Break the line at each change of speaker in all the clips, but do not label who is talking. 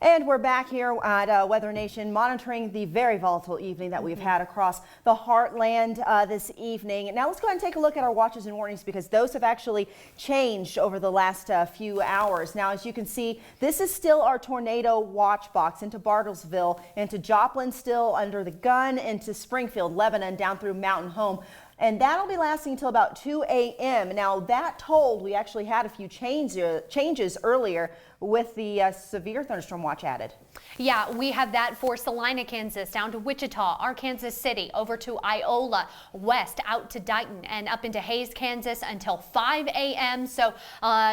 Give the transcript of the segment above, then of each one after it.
And we're back here at Weather Nation monitoring the very volatile evening that we've had across the heartland this evening. Now let's go ahead and take a look at our watches and warnings because those have actually changed over the last few hours. Now, as you can see, this is still our tornado watch box into Bartlesville, into Joplin, still under the gun, into Springfield, Lebanon, down through Mountain Home. And that'll be lasting until about 2 a.m. Now, that told, we actually had a few changes earlier with the severe thunderstorm watch added.
Yeah, we have that for Salina, Kansas, down to Wichita, Arkansas City, over to Iola, west out to Dighton, and up into Hays, Kansas until 5 a.m. So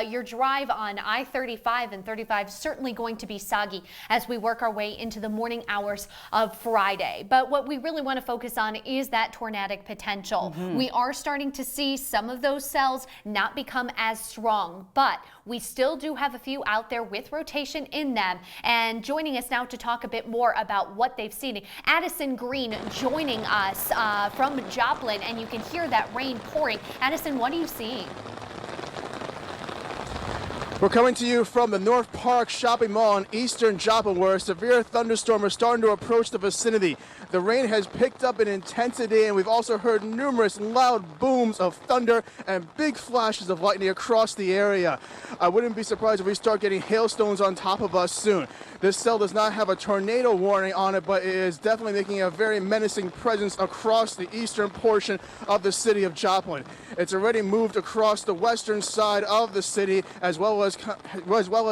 your drive on I-35 and 35 is certainly going to be soggy as we work our way into the morning hours of Friday. But what we really want to focus on is that tornadic potential. We are starting to see some of those cells not become as strong, but we still do have a few out there with rotation in them. And joining us now to talk a bit more about what they've seen, Addison Green joining us from Joplin, and you can hear that rain pouring. Addison, what are you seeing?
We're coming to you from the North Park Shopping Mall in eastern Joplin, where a severe thunderstorm is starting to approach the vicinity. The rain has picked up in intensity, and we've also heard numerous loud booms of thunder and big flashes of lightning across the area. I wouldn't be surprised if we start getting hailstones on top of us soon. This cell does not have a tornado warning on it, but it is definitely making a very menacing presence across the eastern portion of the city of Joplin. It's already moved across the western side of the city, as well as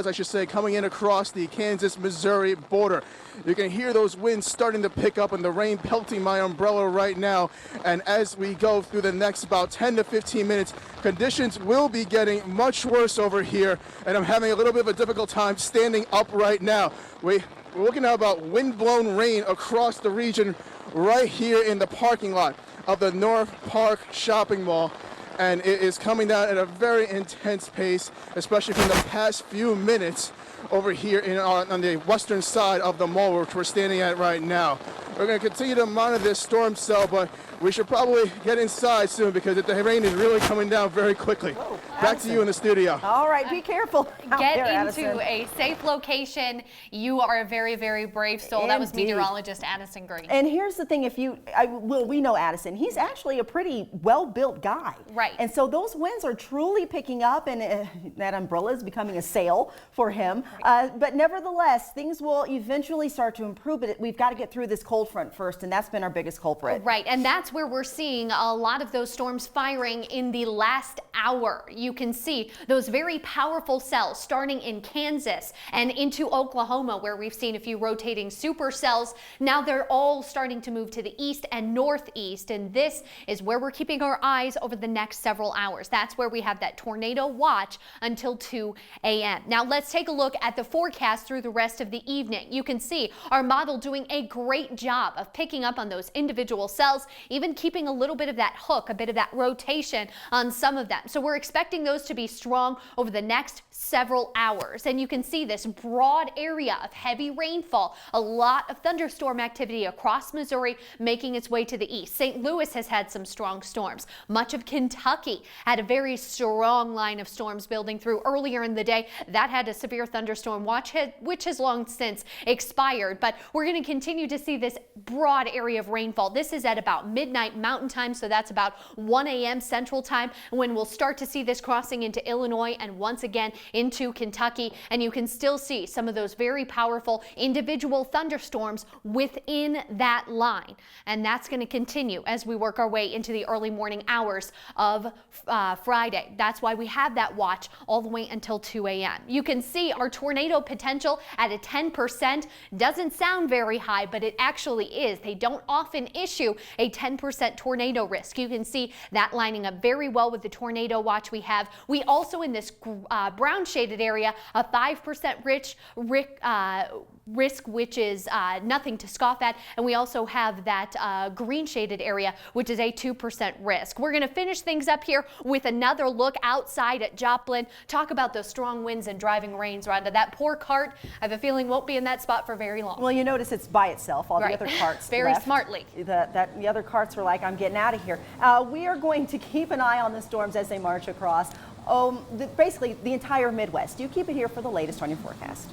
I should say, coming in across the Kansas-Missouri border. You can hear those winds starting to pick up and the rain pelting my umbrella right now. And as we go through the next about 10 to 15 minutes, conditions will be getting much worse over here. And I'm having a little bit of a difficult time standing up right now. We're looking at about wind-blown rain across the region right here in the parking lot of the North Park Shopping Mall. And it is coming down at a very intense pace, especially from the past few minutes over here on the western side of the mall, which we're standing at right now. We're going to continue to monitor this storm cell, but we should probably get inside soon because the rain is really coming down very quickly.
Whoa,
back to you in the studio.
All right, be careful.
Get into a safe location. You are a very, very brave soul. That was meteorologist Addison Green.
And here's the thing, we know Addison. He's actually a pretty well-built guy.
Right.
And so those winds are truly picking up, and that umbrella is becoming a sail for him. Right. But nevertheless, things will eventually start to improve, but we've got to get through this cold front first, and that's been our biggest culprit.
Right, and that's where we're seeing a lot of those storms firing in the last hour. You can see those very powerful cells starting in Kansas and into Oklahoma, where we've seen a few rotating supercells. Now they're all starting to move to the east and northeast, and this is where we're keeping our eyes over the next several hours. That's where we have that tornado watch until 2 a.m. Now let's take a look at the forecast through the rest of the evening. You can see our model doing a great job of picking up on those individual cells, even keeping a little bit of that hook, a bit of that rotation on some of them. So we're expecting those to be strong over the next several hours. And you can see this broad area of heavy rainfall, a lot of thunderstorm activity across Missouri making its way to the east. St. Louis has had some strong storms. Much of Kentucky had a very strong line of storms building through earlier in the day. That had a severe thunderstorm watch, which has long since expired. But we're going to continue to see this broad area of rainfall. This is at about midnight Mountain Time, so that's about 1 a.m. Central Time, when we'll start to see this crossing into Illinois and once again into Kentucky. And you can still see some of those very powerful individual thunderstorms within that line. And that's going to continue as we work our way into the early morning hours of Friday. That's why we have that watch all the way until 2 a.m. You can see our tornado potential at a 10%. Doesn't sound very high, but it actually is. They don't often issue a 10% tornado risk. You can see that lining up very well with the tornado watch we have. We also, in this brown shaded area, a 5% risk, which is nothing to scoff at. And we also have that green shaded area, which is a 2% risk. We're going to finish things up here with another look outside at Joplin. Talk about those strong winds and driving rains, Rhonda. That poor cart, I have a feeling, won't be in that spot for very long.
Well, you notice it's by itself. All the other carts
very
left.
Smartly.
The other carts were like, I'm getting out of here. We are going to keep an eye on the storms as they march across basically the entire Midwest. You keep it here for the latest on your forecast.